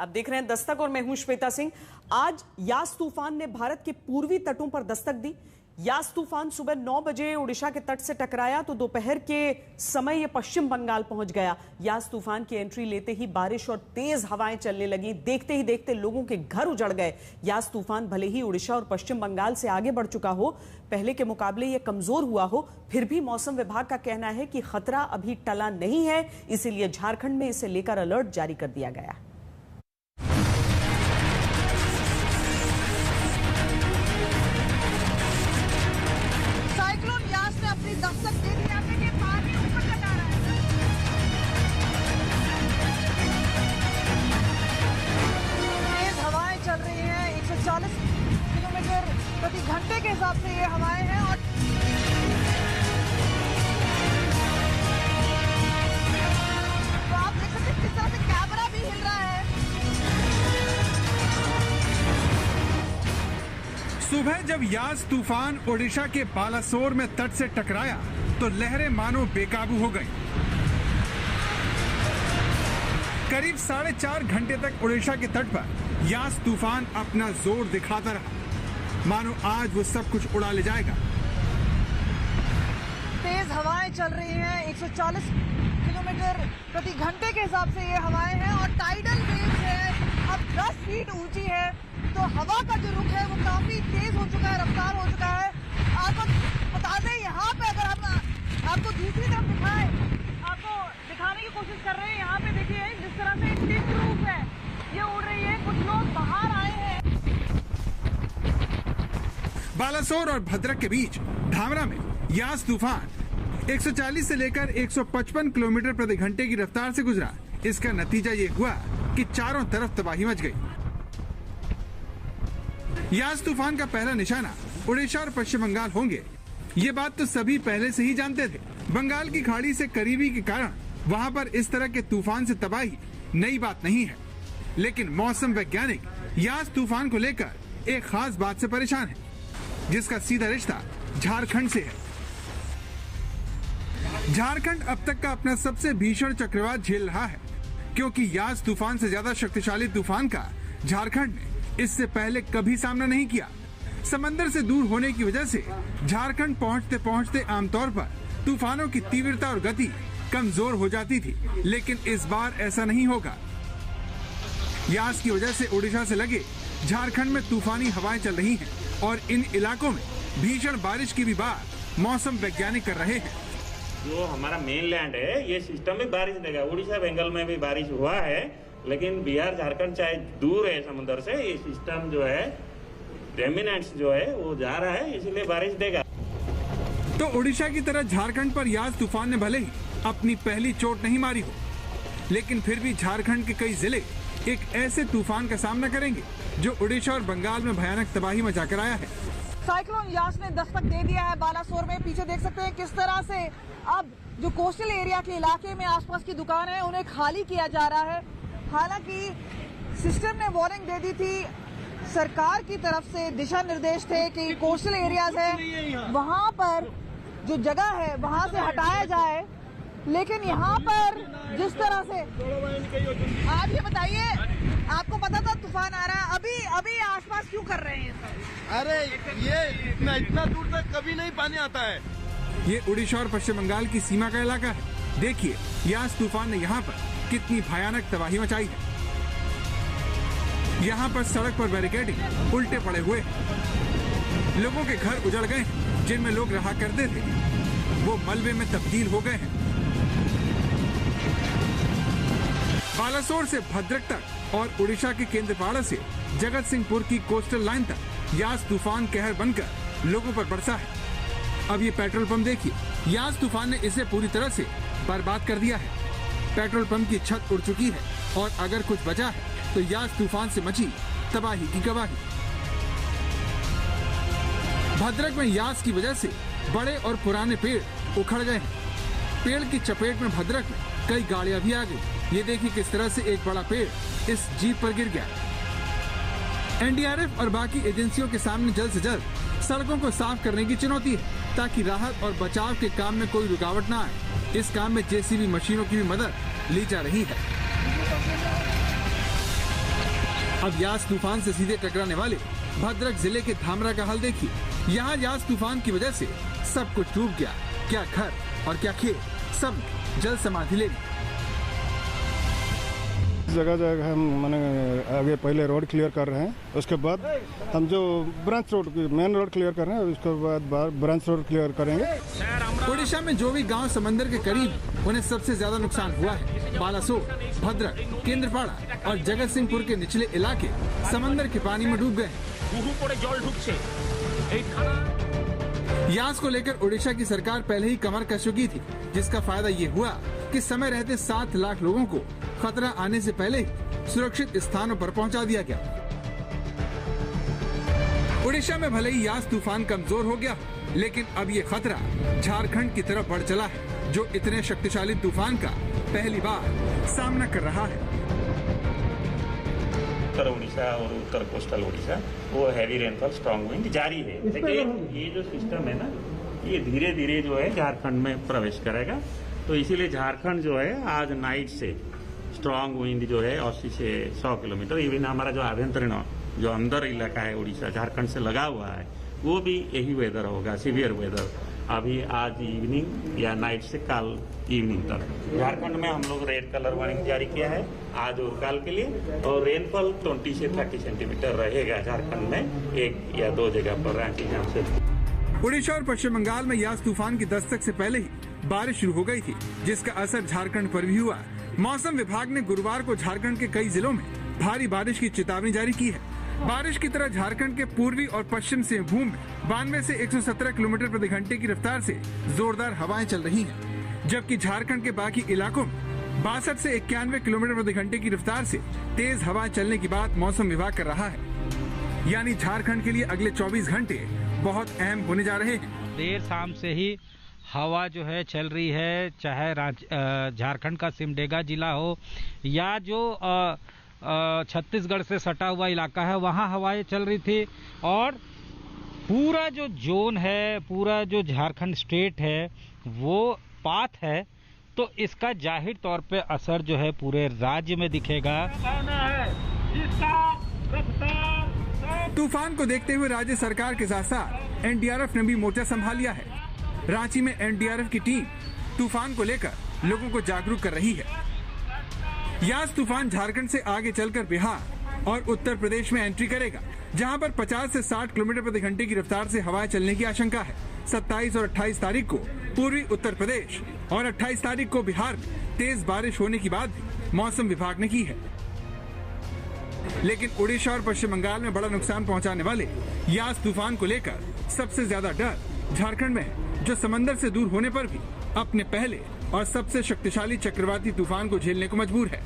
आप देख रहे हैं दस्तक और मैं हूं श्वेता सिंह। आज यास तूफान ने भारत के पूर्वी तटों पर दस्तक दी। यास तूफान सुबह 9 बजे ओडिशा के तट से टकराया तो दोपहर के समय यह पश्चिम बंगाल पहुंच गया। यास तूफान की एंट्री लेते ही बारिश और तेज हवाएं चलने लगी। देखते ही देखते लोगों के घर उजड़ गए। यास तूफान भले ही ओडिशा और पश्चिम बंगाल से आगे बढ़ चुका हो, पहले के मुकाबले यह कमजोर हुआ हो, फिर भी मौसम विभाग का कहना है कि खतरा अभी टला नहीं है, इसीलिए झारखंड में इसे लेकर अलर्ट जारी कर दिया गया। दस्तक दे दिया है कि पानी ऊपर तक आ रहा है। तेज हवाएं चल रही हैं, 140 किलोमीटर प्रति घंटे के हिसाब से ये हवाएं हैं और तो आप देख सकते हैं किस तरह से कैमरा भी हिल रहा है। सुबह जब यास तूफान ओडिशा के बालासोर में तट से टकराया तो लहरें मानो बेकाबू हो गईं। करीब 4.5 घंटे तक ओडिशा के तट पर यास तूफान अपना जोर दिखाता रहा, मानो आज वो सब कुछ उड़ा ले जाएगा। तेज हवाएं चल रही हैं, 140 किलोमीटर प्रति घंटे के हिसाब से ये हवाएं हैं और टाइडल वेव्स है अब 10 फीट ऊंची है, तो हवा का जो रुख है वो काफी तेज हो चुका है, रफ्तार हो चुका है। आपको बता दें यहाँ पे अगर हम आपको दूसरी तरफ दिखाएं, आपको दिखाने की कोशिश कर रहे हैं। यहाँ पे देखिए जिस तरह से टिन रूफ है ये उड़ रही है, कुछ लोग बाहर आए हैं। बालासोर और भद्रक के बीच धामरा में यास तूफान 140 से लेकर 155 किलोमीटर प्रति घंटे की रफ्तार से गुजरा। इसका नतीजा ये हुआ कि चारों तरफ तबाही मच गई। यास तूफान का पहला निशाना ओडिशा और पश्चिम बंगाल होंगे, ये बात तो सभी पहले से ही जानते थे। बंगाल की खाड़ी से करीबी के कारण वहाँ पर इस तरह के तूफान से तबाही नई बात नहीं है, लेकिन मौसम वैज्ञानिक यास तूफान को लेकर एक खास बात से परेशान है, जिसका सीधा रिश्ता झारखंड से है। झारखंड अब तक का अपना सबसे भीषण चक्रवात झेल रहा है, क्योंकि यास तूफान से ज्यादा शक्तिशाली तूफान का झारखंड ने इससे पहले कभी सामना नहीं किया। समंदर से दूर होने की वजह से झारखंड पहुंचते पहुंचते आमतौर पर तूफानों की तीव्रता और गति कमजोर हो जाती थी, लेकिन इस बार ऐसा नहीं होगा। यास की वजह से ओडिशा से लगे झारखंड में तूफानी हवाएं चल रही हैं और इन इलाकों में भीषण बारिश की भी बात मौसम वैज्ञानिक कर रहे हैं। जो हमारा मेन लैंड है ये सिस्टम में बारिश देगा। उड़ीसा बंगाल में भी बारिश हुआ है, लेकिन बिहार झारखंड चाहे दूर है समुद्र से, ये सिस्टम जो है रेमिनेंट्स जो है वो जा रहा है, इसलिए बारिश देगा। तो ओडिशा की तरह झारखंड पर यास तूफान ने भले ही अपनी पहली चोट नहीं मारी हो, लेकिन फिर भी झारखंड के कई जिले एक ऐसे तूफान का सामना करेंगे जो ओडिशा और बंगाल में भयानक तबाही मचा कर आया है। साइक्लोन यास ने दस्तक दे दिया है बालासोर में। पीछे देख सकते हैं किस तरह से अब जो कोस्टल एरिया के इलाके में आसपास की दुकान है उन्हें खाली किया जा रहा है। हालांकि सिस्टम ने वार्निंग दे दी थी, सरकार की तरफ से दिशा निर्देश थे कि कोस्टल एरियाज है वहां पर जो जगह है वहां से हटाया जाए, लेकिन यहाँ पर जिस तरह से आप ये बताइए, आपको पता था तूफान आ रहा है, अभी आसपास क्यों कर रहे हैं? अरे ये इतना दूर तक कभी नहीं पानी आता है। ये उड़ीसा और पश्चिम बंगाल की सीमा का इलाका है। देखिए यास तूफान ने यहाँ पर कितनी भयानक तबाही मचाई है। यहाँ पर सड़क पर बैरिकेडिंग उल्टे पड़े हुए हैं। लोगों के घर उजड़ गए हैं, जिनमें लोग रहा करते थे वो मलबे में तब्दील हो गए हैं। बालासोर से भद्रक तक और उड़ीसा के केंद्रपाड़ा से जगत सिंहपुर की कोस्टल लाइन तक यास तूफान कहर बनकर लोगों पर बरसा है। अब ये पेट्रोल पंप देखिए, यास तूफान ने इसे पूरी तरह से बर्बाद कर दिया है। पेट्रोल पंप की छत उड़ चुकी है और अगर कुछ बचा है तो यास तूफान से मची तबाही की गवाही। भद्रक में यास की वजह से बड़े और पुराने पेड़ उखड़ गए हैं। पेड़ की चपेट में भद्रक में कई गाड़ियां भी आ गई। ये देखिए किस तरह से एक बड़ा पेड़ इस जीप पर गिर गया। एनडीआरएफ और बाकी एजेंसियों के सामने जल्द से जल्द सड़कों को साफ करने की चुनौती है, ताकि राहत और बचाव के काम में कोई रुकावट न आए। इस काम में जेसीबी मशीनों की भी मदद ली जा रही है। अब यास तूफान से सीधे टकराने वाले भद्रक जिले के धामरा का हाल देखिए। यहाँ यास तूफान की वजह से सब कुछ डूब गया, क्या घर और क्या खेत, सब जल समाधि ले ली। जगह जगह हम माने आगे पहले रोड क्लियर कर रहे हैं, उसके बाद हम जो branch road main road clear कर रहे हैं, उसके बाद ब्रांच रोड क्लियर करेंगे। ओडिशा में जो भी गांव समंदर के करीब उन्हें सबसे ज्यादा नुकसान हुआ है। बालासोर, भद्रक, केंद्रपाड़ा और जगत सिंहपुर के निचले इलाके समंदर के पानी में डूब गए। यास को लेकर ओडिशा की सरकार पहले ही कमर कस चुकी थी, जिसका फायदा ये हुआ कि समय रहते 7 लाख लोगों को खतरा आने से पहले ही सुरक्षित स्थानों पर पहुंचा दिया गया। ओडिशा में भले ही यास तूफान कमजोर हो गया, लेकिन अब ये खतरा झारखंड की तरफ बढ़ चला है, जो इतने शक्तिशाली तूफान का पहली बार सामना कर रहा है। उत्तर उड़ीसा और उत्तर कोस्टल उड़ीसा वो हैवी रेनफॉल स्ट्रॉन्ग विंड जारी है, लेकिन ये जो सिस्टम है ना, ये धीरे धीरे जो है झारखंड में प्रवेश करेगा। तो इसीलिए झारखंड जो है आज नाइट से स्ट्रॉन्ग विंड जो है 80 से 100 किलोमीटर, इवन हमारा जो आभ्यंतरीण जो अंदर इलाका है उड़ीसा झारखंड से लगा हुआ है, वो भी यही वेदर होगा, सीवियर वेदर अभी आज इवनिंग या नाइट से कल इवनिंग तक। झारखंड में हम लोग रेड कलर वार्निंग जारी किया है आज और कल के लिए, और रेनफॉल 20 से 30 सेंटीमीटर रहेगा झारखंड में 1 या 2 जगह पर रांची जमशेदपुर। ओडिशा और पश्चिम बंगाल में यास तूफान की दस्तक से पहले ही बारिश शुरू हो गई थी, जिसका असर झारखंड पर भी हुआ। मौसम विभाग ने गुरुवार को झारखंड के कई जिलों में भारी बारिश की चेतावनी जारी की है। बारिश की तरह झारखंड के पूर्वी और पश्चिम सिंहभूम में 92 से 117 किलोमीटर प्रति घंटे की रफ्तार से जोरदार हवाएं चल रही हैं, जबकि झारखंड के बाकी इलाकों में 62 से 91 किलोमीटर प्रति घंटे की रफ्तार से तेज हवाएं चलने की बात मौसम विभाग कर रहा है। यानी झारखंड के लिए अगले 24 घंटे बहुत अहम होने जा रहे हैं। देर शाम से ही हवा जो है चल रही है, चाहे झारखंड का सिमडेगा जिला हो या जो छत्तीसगढ़ से सटा हुआ इलाका है, वहाँ हवाएं चल रही थी। और पूरा जो जोन है, पूरा जो झारखंड स्टेट है वो पाथ है, तो इसका जाहिर तौर पे असर जो है पूरे राज्य में दिखेगा। तूफान को देखते हुए राज्य सरकार के साथ साथ एनडीआरएफ ने भी मोर्चा संभाल लिया है। रांची में एनडीआरएफ की टीम तूफान को लेकर लोगों को जागरूक कर रही है। यास तूफान झारखंड से आगे चलकर बिहार और उत्तर प्रदेश में एंट्री करेगा, जहां पर 50 से 60 किलोमीटर प्रति घंटे की रफ्तार से हवाएं चलने की आशंका है। 27 और 28 तारीख को पूर्वी उत्तर प्रदेश और 28 तारीख को बिहार में तेज बारिश होने की बात भी मौसम विभाग ने की है। लेकिन उड़ीसा और पश्चिम बंगाल में बड़ा नुकसान पहुंचाने वाले यास तूफान को लेकर सबसे ज्यादा डर झारखंड में है, जो समंदर से दूर होने पर भी अपने पहले और सबसे शक्तिशाली चक्रवाती तूफान को झेलने को मजबूर है।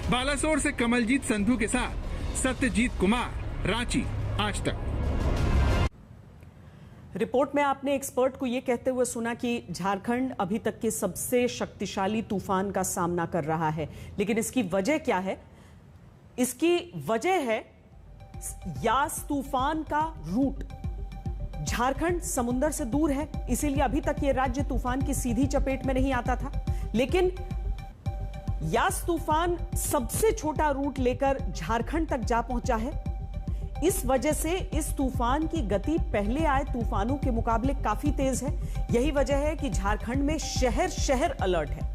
बालासोर से कमलजीत संधू के साथ सत्यजीत कुमार, रांची, आज तक। रिपोर्ट में आपने एक्सपर्ट को यह कहते हुए सुना कि झारखंड अभी तक के सबसे शक्तिशाली तूफान का सामना कर रहा है, लेकिन इसकी वजह क्या है? इसकी वजह है यास तूफान का रूट। झारखंड समुद्र से दूर है, इसीलिए अभी तक यह राज्य तूफान की सीधी चपेट में नहीं आता था। लेकिन यास तूफान सबसे छोटा रूट लेकर झारखंड तक जा पहुंचा है। इस वजह से इस तूफान की गति पहले आए तूफानों के मुकाबले काफी तेज है। यही वजह है कि झारखंड में शहर शहर अलर्ट है।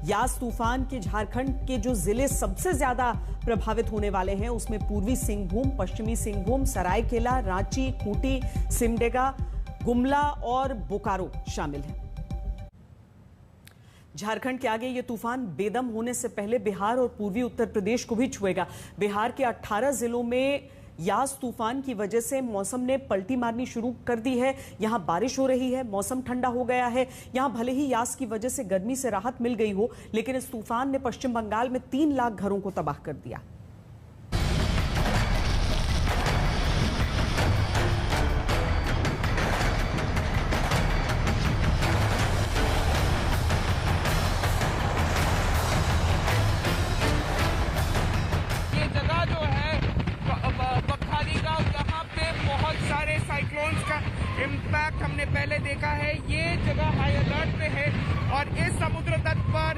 यास तूफान के झारखंड के जो जिले सबसे ज्यादा प्रभावित होने वाले हैं, उसमें पूर्वी सिंहभूम, पश्चिमी सिंहभूम, सरायकेला, रांची, खूंटी, सिमडेगा, गुमला और बोकारो शामिल हैं। झारखंड के आगे ये तूफान बेदम होने से पहले बिहार और पूर्वी उत्तर प्रदेश को भी छुएगा। बिहार के 18 जिलों में यास तूफान की वजह से मौसम ने पलटी मारनी शुरू कर दी है। यहां बारिश हो रही है, मौसम ठंडा हो गया है। यहां भले ही यास की वजह से गर्मी से राहत मिल गई हो, लेकिन इस तूफान ने पश्चिम बंगाल में 3 लाख घरों को तबाह कर दिया। इम्पैक्ट हमने पहले देखा है। ये जगह हाई अलर्ट पे है और इस समुद्र तट पर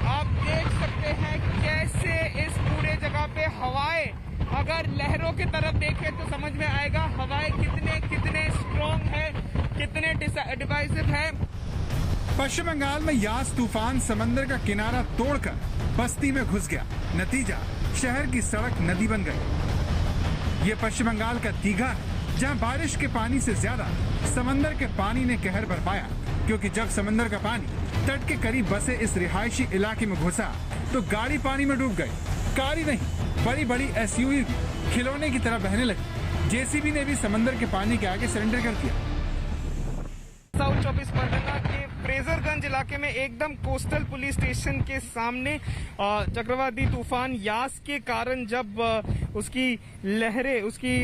आप देख सकते हैं कैसे इस पूरे जगह पे हवाएं अगर लहरों की तरफ देखें तो समझ में आएगा हवाएं कितने स्ट्रॉन्ग है, कितने डिवाइसिव है। पश्चिम बंगाल में यास तूफान समंदर का किनारा तोड़कर बस्ती में घुस गया। नतीजा, शहर की सड़क नदी बन गई। ये पश्चिम बंगाल का दीघा है, जहां बारिश के पानी से ज्यादा समंदर के पानी ने कहर बरपाया, क्योंकि जब समंदर का पानी तट के करीब बसे इस रिहायशी इलाके में घुसा तो गाड़ी पानी में डूब गई। कार नहीं, बड़ी बड़ी एसयूवी भी खिलौने की तरह बहने लगी। जेसीबी ने भी समंदर के पानी के आगे सरेंडर कर दिया। साउथ 24 परगना के फ्रेजरगंज इलाके में एकदम कोस्टल पुलिस स्टेशन के सामने चक्रवाती तूफान यास के कारण जब उसकी लहरें, उसकी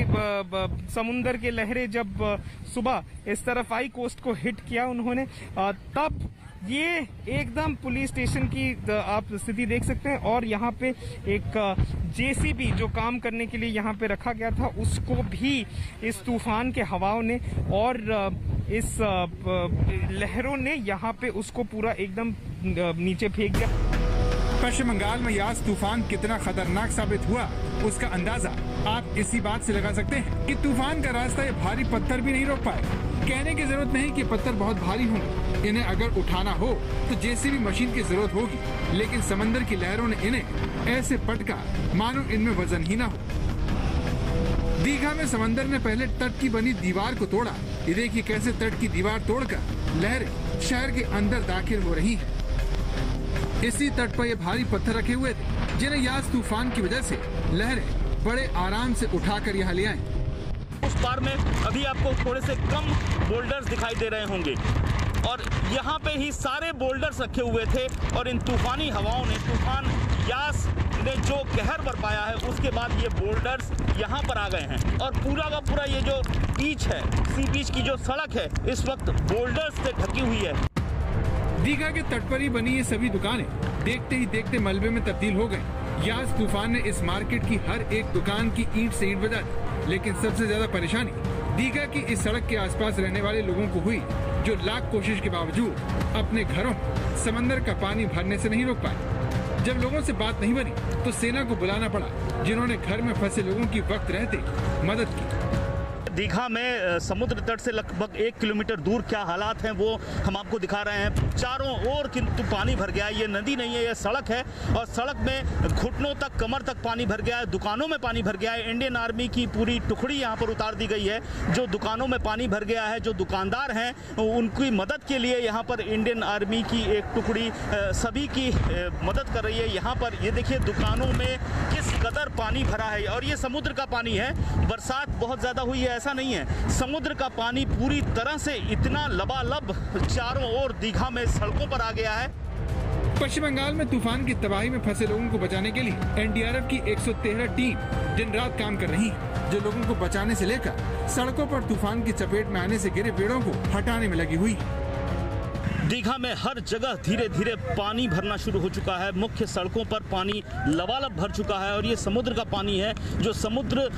समुंदर की लहरें जब सुबह इस तरफ आई, कोस्ट को हिट किया उन्होंने, तब ये एकदम पुलिस स्टेशन की आप स्थिति देख सकते हैं। और यहाँ पे एक जेसीबी जो काम करने के लिए यहाँ पे रखा गया था, उसको भी इस तूफान के हवाओं ने और इस लहरों ने यहाँ पे उसको पूरा एकदम नीचे फेंक दिया। पश्चिम बंगाल में यास तूफान कितना खतरनाक साबित हुआ, उसका अंदाजा आप इसी बात से लगा सकते हैं कि तूफान का रास्ता ये भारी पत्थर भी नहीं रोक पाए। कहने की जरूरत नहीं कि पत्थर बहुत भारी होंगे, इन्हें अगर उठाना हो तो जेसीबी मशीन की जरूरत होगी, लेकिन समंदर की लहरों ने इन्हें ऐसे पटका मानो इनमें वजन ही ना हो। दीघा में समंदर ने पहले तट की बनी दीवार को तोड़ा। ये देखिए कैसे तट की दीवार तोड़कर लहरें शहर के अंदर दाखिल हो रही हैं। इसी तट पर ये भारी पत्थर रखे हुए थे, जिन्हें यास तूफान की वजह से लहरें बड़े आराम से उठाकर यहाँ ले आए। उस पार में अभी आपको थोड़े से कम बोल्डर्स दिखाई दे रहे होंगे और यहाँ पे ही सारे बोल्डर्स रखे हुए थे और इन तूफानी हवाओं ने, तूफान यास ने जो कहर बरपाया है, उसके बाद ये बोल्डर्स यहाँ पर आ गए हैं और पूरा का पूरा ये जो बीच है, सी बीच की जो सड़क है, इस वक्त बोल्डर्स से ढकी हुई है। दीघा के तट पर ही बनी ये सभी दुकानें देखते ही देखते मलबे में तब्दील हो गई। यास तूफान ने इस मार्केट की हर एक दुकान की ईंट से ईंट बजा दी, लेकिन सबसे ज्यादा परेशानी दीघा की इस सड़क के आसपास रहने वाले लोगों को हुई, जो लाख कोशिश के बावजूद अपने घरों समंदर का पानी भरने से नहीं रोक पाए। जब लोगों से बात नहीं बनी तो सेना को बुलाना पड़ा, जिन्होंने घर में फंसे लोगों की वक्त रहते मदद की। दीघा में समुद्र तट से लगभग 1 किलोमीटर दूर क्या हालात हैं वो हम आपको दिखा रहे हैं। चारों ओर किंतु पानी भर गया है। ये नदी नहीं है, ये सड़क है और सड़क में घुटनों तक, कमर तक पानी भर गया है। दुकानों में पानी भर गया है। इंडियन आर्मी की पूरी टुकड़ी यहाँ पर उतार दी गई है। जो दुकानों में पानी भर गया है, जो दुकानदार हैं, उनकी मदद के लिए यहाँ पर इंडियन आर्मी की एक टुकड़ी सभी की मदद कर रही है। यहाँ पर ये देखिए दुकानों में किस कदर पानी भरा है और ये समुद्र का पानी है। बरसात बहुत ज़्यादा हुई है ऐसा नहीं है, समुद्र का पानी पूरी तरह से इतना लबालब चारों ओर दीघा में सड़कों पर आ गया है। पश्चिम बंगाल में तूफान की तबाही में फंसे लोगों को बचाने के लिए एनडीआरएफ की 113 टीम दिन रात काम कर रही है, जो लोगों को बचाने से लेकर सड़कों पर तूफान की चपेट में आने से गिरे पेड़ों को हटाने में लगी हुई है। दीघा में हर जगह धीरे धीरे पानी भरना शुरू हो चुका है। मुख्य सड़कों पर पानी लबालब भर चुका है और ये समुद्र का पानी है जो समुद्र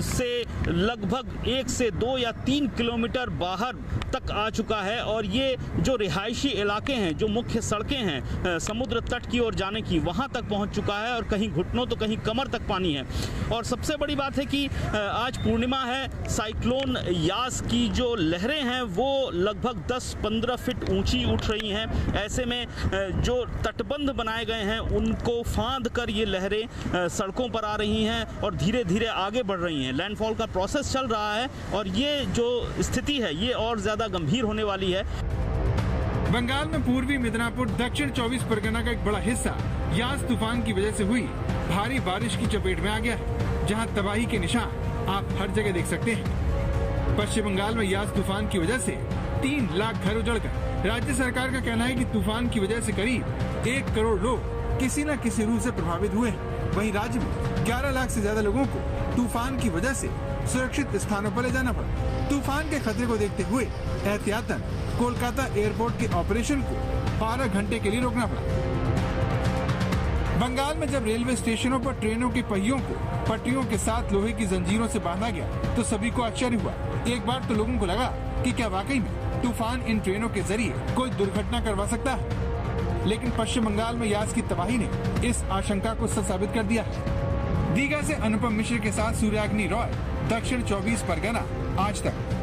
से लगभग 1 से 2 या 3 किलोमीटर बाहर तक आ चुका है। और ये जो रिहायशी इलाके हैं, जो मुख्य सड़कें हैं समुद्र तट की ओर जाने की, वहाँ तक पहुँच चुका है और कहीं घुटनों तो कहीं कमर तक पानी है। और सबसे बड़ी बात है कि आज पूर्णिमा है। साइक्लोन यास की जो लहरें हैं वो लगभग 10-15 फीट ऊंची उठ रही हैं। ऐसे में जो तटबंध बनाए गए हैं उनको फांद कर ये लहरें सड़कों पर आ रही हैं और धीरे धीरे आगे बढ़ रही हैं। लैंडफॉल का प्रोसेस चल रहा है और ये जो स्थिति है ये और ज्यादा गंभीर होने वाली है। बंगाल में पूर्वी मिदनापुर, दक्षिण 24 परगना का एक बड़ा हिस्सा यास तूफान की वजह से हुई भारी बारिश की चपेट में आ गया है, जहां तबाही के निशान आप हर जगह देख सकते हैं। पश्चिम बंगाल में यास तूफान की वजह से 3 लाख घर उजड़ गए। राज्य सरकार का कहना है कि तूफान की वजह से करीब 1 करोड़ लोग किसी न किसी रूप से प्रभावित हुए हैं। वहीं राज्य में 11 लाख से ज्यादा लोगों को तूफान की वजह से सुरक्षित स्थानों पर ले जाना पड़ा। तूफान के खतरे को देखते हुए एहतियातन कोलकाता एयरपोर्ट के ऑपरेशन को 12 घंटे के लिए रोकना पड़ा। बंगाल में जब रेलवे स्टेशनों पर ट्रेनों के पहियों को पटरियों के साथ लोहे की जंजीरों से बांधा गया तो सभी को आश्चर्य हुआ। एक बार तो लोगों को लगा कि क्या वाकई में तूफान इन ट्रेनों के जरिए कोई दुर्घटना करवा सकता है, लेकिन पश्चिम बंगाल में यास की तबाही ने इस आशंका को सच साबित कर दिया है। दीघा से अनुपम मिश्र के साथ सूर्याग्नि रॉय, दक्षिण 24 परगना, आज तक।